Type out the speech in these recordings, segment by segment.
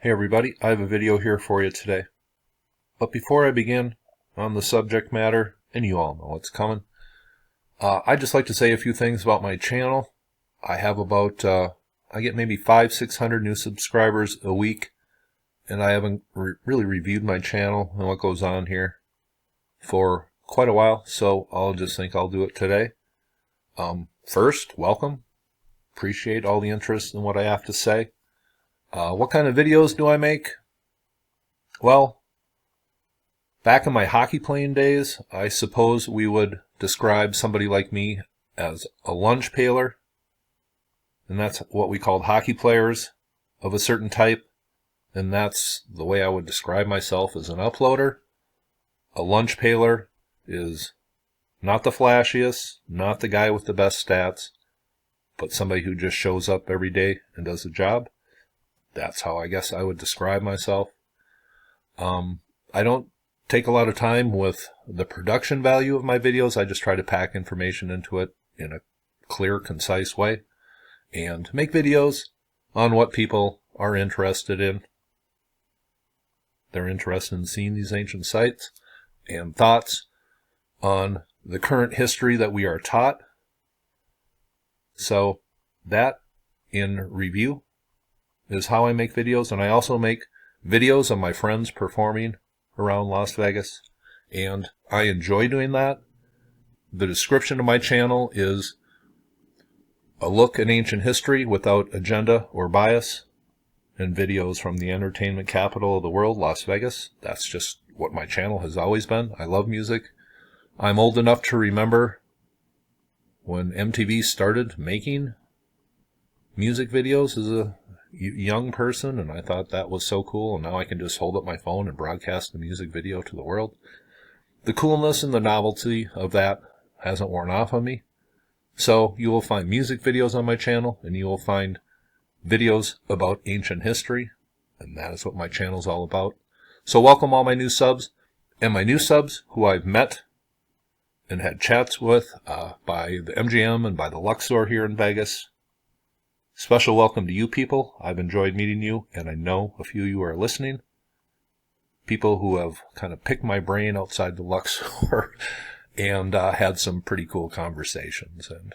Hey everybody, I have a video here for you today. But before I begin on the subject matter, and you all know what's coming, I'd just like to say a few things about my channel. I have about, I get maybe 500-600 new subscribers a week, and I haven't really reviewed my channel and what goes on here for quite a while, so I'll just think I'll do it today. First, welcome. Appreciate all the interest in what I have to say. What kind of videos do I make? Well, back in my hockey playing days, I suppose we would describe somebody like me as a lunch paler. And that's what we called hockey players of a certain type. And that's the way I would describe myself as an uploader. A lunch paler is not the flashiest, not the guy with the best stats, but somebody who just shows up every day and does the job. That's how I guess I would describe myself. I don't take a lot of time with the production value of my videos. I just try to pack information into it in a clear, concise way and make videos on what people are interested in. They're interested in seeing these ancient sites and thoughts on the current history that we are taught. So that in review is how I make videos, and I also make videos of my friends performing around Las Vegas, and I enjoy doing that. The description of my channel is a look at ancient history without agenda or bias, and videos from the entertainment capital of the world, Las Vegas. That's just what my channel has always been. I love music. I'm old enough to remember when MTV started making music videos as a young person, and I thought that was so cool, and now I can just hold up my phone and broadcast the music video to the world. The coolness and the novelty of that hasn't worn off on me. So you will find music videos on my channel, and you will find videos about ancient history, and that is what my channel is all about. So welcome all my new subs, and my new subs who I've met and had chats with by the MGM and by the Luxor here in Vegas. Special welcome to you people. I've enjoyed meeting you, and I know a few of you are listening. People who have kind of picked my brain outside the Luxor and had some pretty cool conversations. And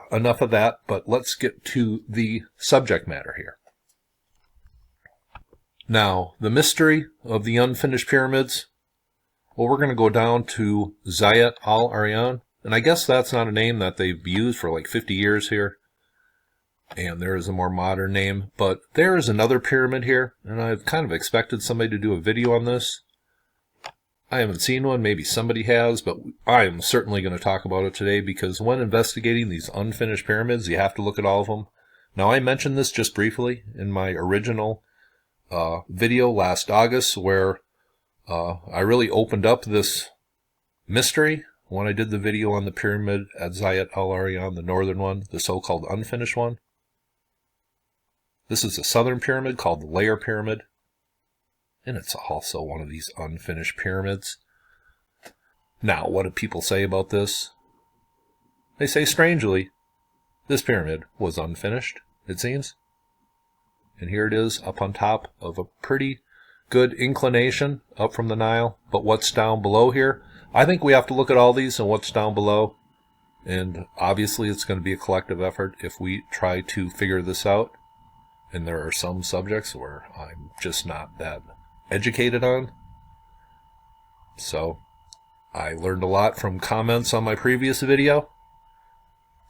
enough of that, but let's get to the subject matter here. Now, the mystery of the unfinished pyramids. Well, we're going to go down to Zawyet El Aryan, and I guess that's not a name that they've used for like 50 years here. And there is a more modern name, but there is another pyramid here, and I've kind of expected somebody to do a video on this. I haven't seen one, maybe somebody has, but I am certainly going to talk about it today, because when investigating these unfinished pyramids, you have to look at all of them. Now, I mentioned this just briefly in my original video last August, where I really opened up this mystery when I did the video on the pyramid at Zawyet El Aryan, the northern one, the so-called unfinished one. This is a southern pyramid called the Layer Pyramid, and it's also one of these unfinished pyramids. Now, what do people say about this? They say, strangely, this pyramid was unfinished, it seems. And here it is up on top of a pretty good inclination up from the Nile. But what's down below here? I think we have to look at all these and what's down below. And obviously it's going to be a collective effort if we try to figure this out. And there are some subjects where I'm just not that educated on. So I learned a lot from comments on my previous video.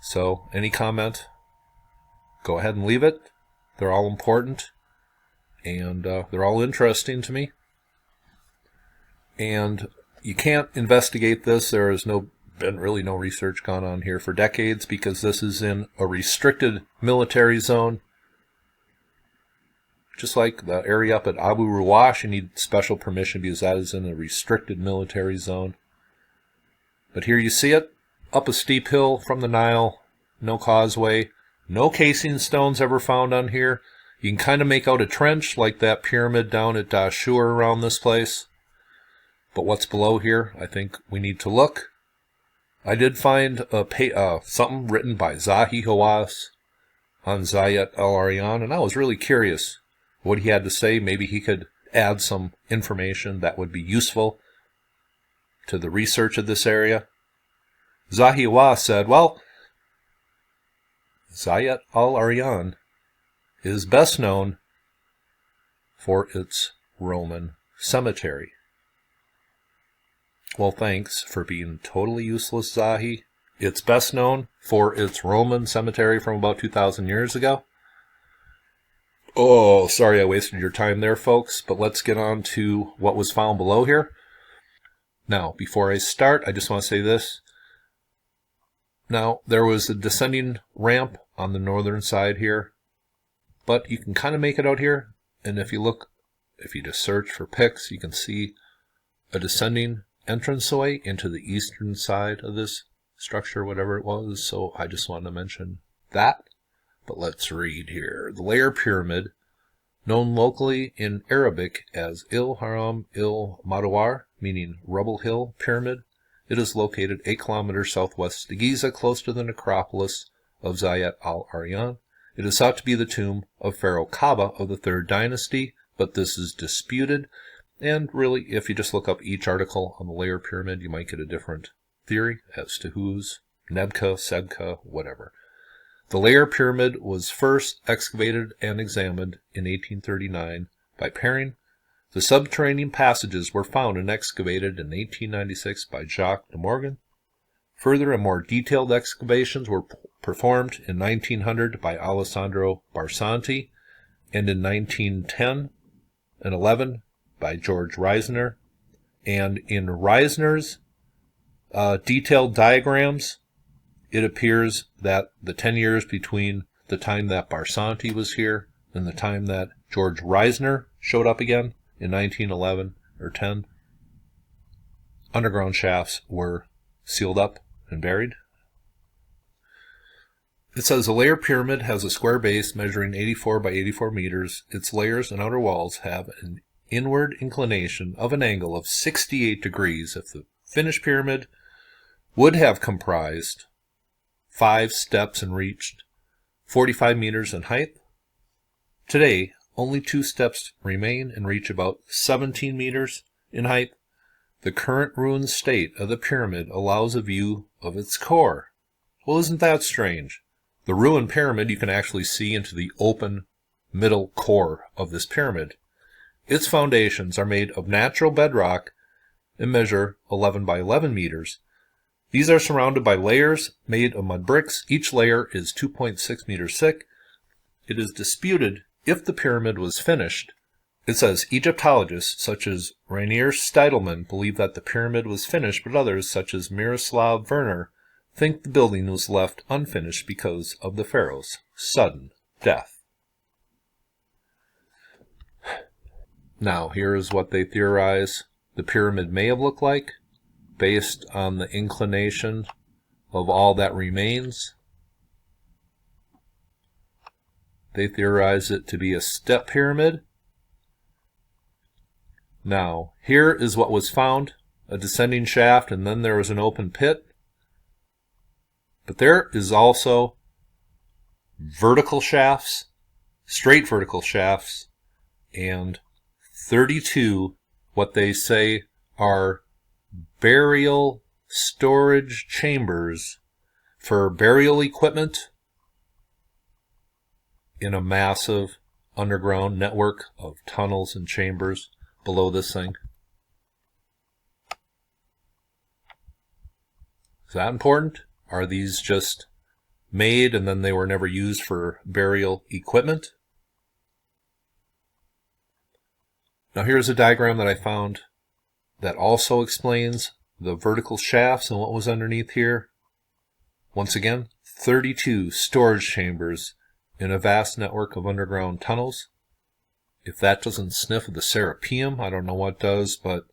So any comment, go ahead and leave it. They're all important, and they're all interesting to me. And you can't investigate this. There has been really no research gone on here for decades, because this is in a restricted military zone. Just like the area up at Abu Ruwash, you need special permission because that is in a restricted military zone. But here you see it, up a steep hill from the Nile, no causeway, no casing stones ever found on here. You can kind of make out a trench like that pyramid down at Dashur around this place. But what's below here, I think we need to look. I did find something written by Zahi Hawass on Zawyet El Aryan, and I was really curious. what he had to say. Maybe he could add some information that would be useful to the research of this area. Zawyet said, well, Zawyet El Aryan is best known for its Roman cemetery. Well, thanks for being totally useless, Zahi. It's best known for its Roman cemetery from about 2,000 years ago. Oh, sorry I wasted your time there, folks, but let's get on to what was found below here. Now, before I start, I just want to say this. Now, there was a descending ramp on the northern side here, but you can kind of make it out here, and if you just search for pics, you can see a descending entranceway into the eastern side of this structure, whatever it was, so I just wanted to mention that. But let's read here. The layer pyramid, known locally in Arabic as Il Haram Il Madawar, meaning Rubble Hill Pyramid. It is located 8 kilometers southwest of Giza, close to the necropolis of Zawyet El Aryan. It is thought to be the tomb of Pharaoh Kaba of the 3rd dynasty, but this is disputed. And really, if you just look up each article on the layer pyramid, you might get a different theory as to who's Nebka, Sebka, whatever. The layer pyramid was first excavated and examined in 1839 by Perrin. The subterranean passages were found and excavated in 1896 by Jacques de Morgan. Further and more detailed excavations were performed in 1900 by Alessandro Barsanti, and in 1910 and 11 by George Reisner. And in Reisner's detailed diagrams, it appears that the 10 years between the time that Barsanti was here and the time that George Reisner showed up again in 1911 or 10, underground shafts were sealed up and buried. It says a layer pyramid has a square base measuring 84 by 84 meters. Its layers and outer walls have an inward inclination of an angle of 68 degrees. If the finished pyramid would have comprised 5 steps and reached 45 meters in height, today only 2 steps remain and reach about 17 meters in height. The current ruined state of the pyramid allows a view of its core. Well, isn't that strange? The ruined pyramid, you can actually see into the open middle core of this pyramid. Its foundations are made of natural bedrock and measure 11 by 11 meters. These are surrounded by layers made of mud bricks. Each layer is 2.6 meters thick. It is disputed if the pyramid was finished. It says Egyptologists such as Rainier Steidelman believe that the pyramid was finished, but others such as Miroslav Werner think the building was left unfinished because of the pharaoh's sudden death. Now, here is what they theorize the pyramid may have looked like, based on the inclination of all that remains. They theorize it to be a step pyramid. Now, here is what was found, a descending shaft, and then there was an open pit. But there is also vertical shafts, straight vertical shafts, and 32 what they say are burial storage chambers for burial equipment in a massive underground network of tunnels and chambers below this thing. Is that important? Are these just made and then they were never used for burial equipment? Now here's a diagram that I found that also explains the vertical shafts and what was underneath here. Once again, 32 storage chambers in a vast network of underground tunnels. If that doesn't sniff of the Serapeum, I don't know what does, but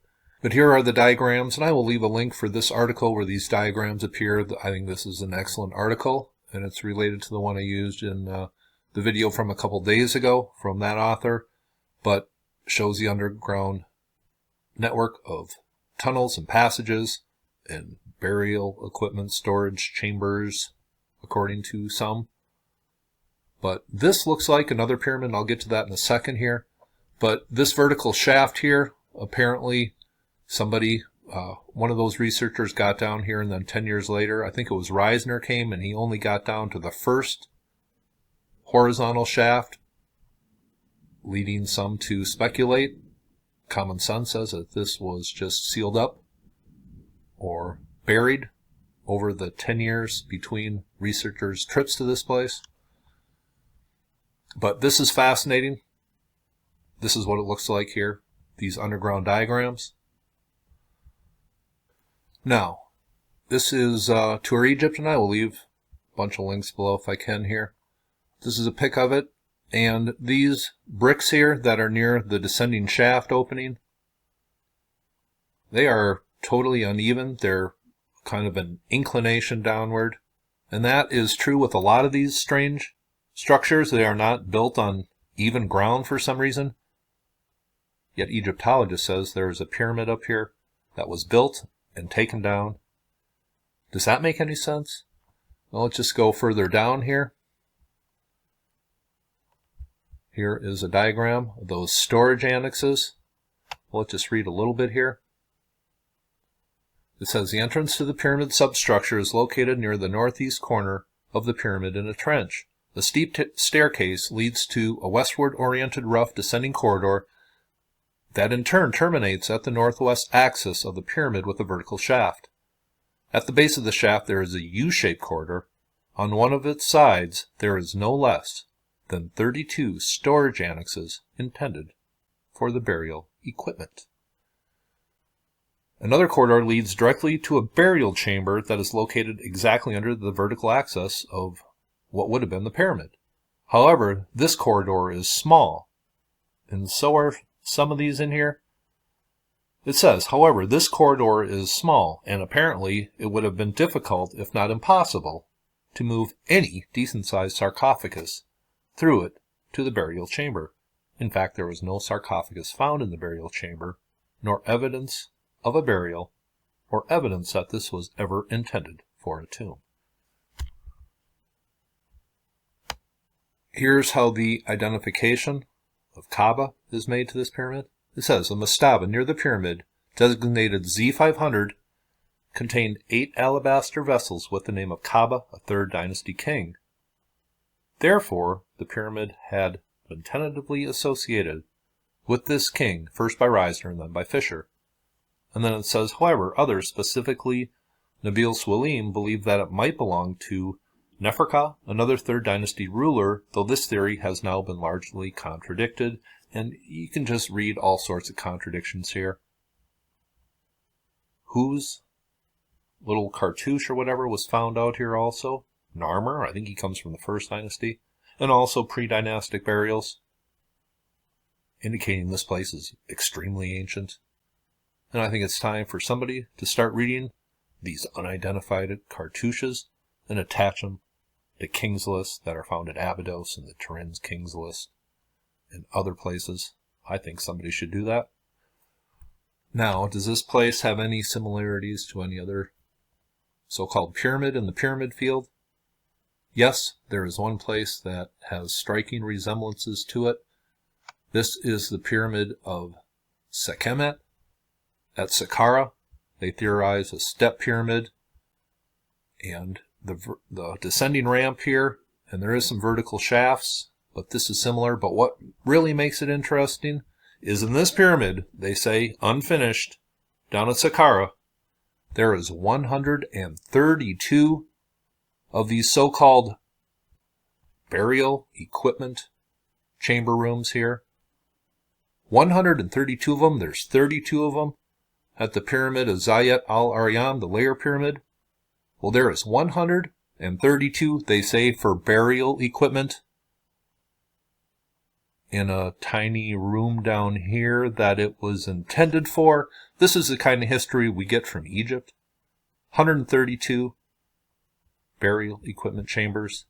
here are the diagrams, and I will leave a link for this article where these diagrams appear. I think this is an excellent article, and it's related to the one I used in the video from a couple days ago from that author, but shows the underground network of tunnels and passages and burial equipment storage chambers, according to some. But this looks like another pyramid, and I'll get to that in a second here. But this vertical shaft here, apparently somebody, one of those researchers got down here, and then 10 years later, I think it was Reisner came, and he only got down to the first horizontal shaft, leading some to speculate. Common sense says that this was just sealed up or buried over the 10 years between researchers' trips to this place. But this is fascinating. This is what it looks like here, these underground diagrams. Now, this is Tour Egypt, and I will leave a bunch of links below if I can here. This is a pic of it, and these bricks here that are near the descending shaft opening, they are totally uneven. They're kind of an inclination downward, and that is true with a lot of these strange structures. They are not built on even ground for some reason. Yet Egyptologist says there is a pyramid up here that was built and taken down. Does that make any sense? Well, let's just go further down here. Here is a diagram of those storage annexes. Well, let's just read a little bit here. It says the entrance to the pyramid substructure is located near the northeast corner of the pyramid in a trench. The steep staircase leads to a westward-oriented rough descending corridor that in turn terminates at the northwest axis of the pyramid with a vertical shaft. At the base of the shaft there is a U-shaped corridor. On one of its sides there is no less than 32 storage annexes intended for the burial equipment. Another corridor leads directly to a burial chamber that is located exactly under the vertical axis of what would have been the pyramid. However, this corridor is small, and so are some of these in here. It says, however, this corridor is small, and apparently it would have been difficult, if not impossible, to move any decent-sized sarcophagus through it to the burial chamber. In fact, there was no sarcophagus found in the burial chamber, nor evidence of a burial, or evidence that this was ever intended for a tomb. Here's how the identification of Kaaba is made to this pyramid. It says, a mastaba near the pyramid, designated Z500, contained 8 alabaster vessels with the name of Kaaba, a 3rd dynasty king. Therefore, the pyramid had been tentatively associated with this king, first by Reisner and then by Fisher. And then it says, however, others, specifically Nabil Swalim, believe that it might belong to Neferka, another 3rd dynasty ruler, though this theory has now been largely contradicted, and you can just read all sorts of contradictions here. Whose little cartouche or whatever was found out here also. Narmer, I think he comes from the 1st dynasty, and also pre-dynastic burials, indicating this place is extremely ancient. And I think it's time for somebody to start reading these unidentified cartouches and attach them to King's Lists that are found at Abydos and the Turin's King's List and other places. I think somebody should do that. Now, does this place have any similarities to any other so-called pyramid in the pyramid field? Yes, there is one place that has striking resemblances to it. This is the pyramid of Sekhmet at Saqqara. They theorize a step pyramid, and the descending ramp here, and there is some vertical shafts, but this is similar. But what really makes it interesting is in this pyramid, they say, unfinished, down at Saqqara, there is 132 of these so-called burial equipment chamber rooms here. 132 of them, there's 32 of them at the pyramid of Zawyet El Aryan, the layer pyramid. Well, there is 132, they say, for burial equipment in a tiny room down here that it was intended for. This is the kind of history we get from Egypt. 132 burial equipment chambers.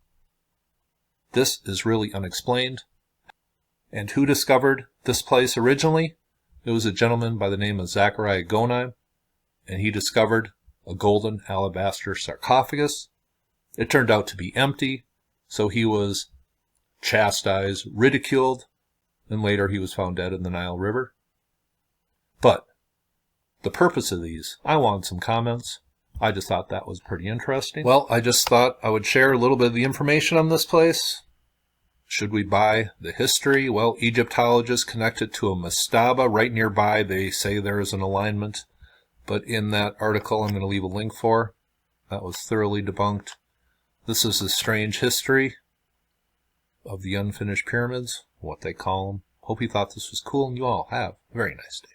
This is really unexplained. And who discovered this place originally? It was a gentleman by the name of Zachariah Gonaim, and he discovered a golden alabaster sarcophagus. It turned out to be empty, so he was chastised, ridiculed, and later he was found dead in the Nile River. But the purpose of these, I wanted some comments. I just thought that was pretty interesting. Well, I just thought I would share a little bit of the information on this place. Should we buy the history? Well, Egyptologists connect it to a mastaba right nearby. They say there is an alignment. But in that article I'm going to leave a link for, that was thoroughly debunked. This is a strange history of the unfinished pyramids, what they call them. Hope you thought this was cool, and you all have a very nice day.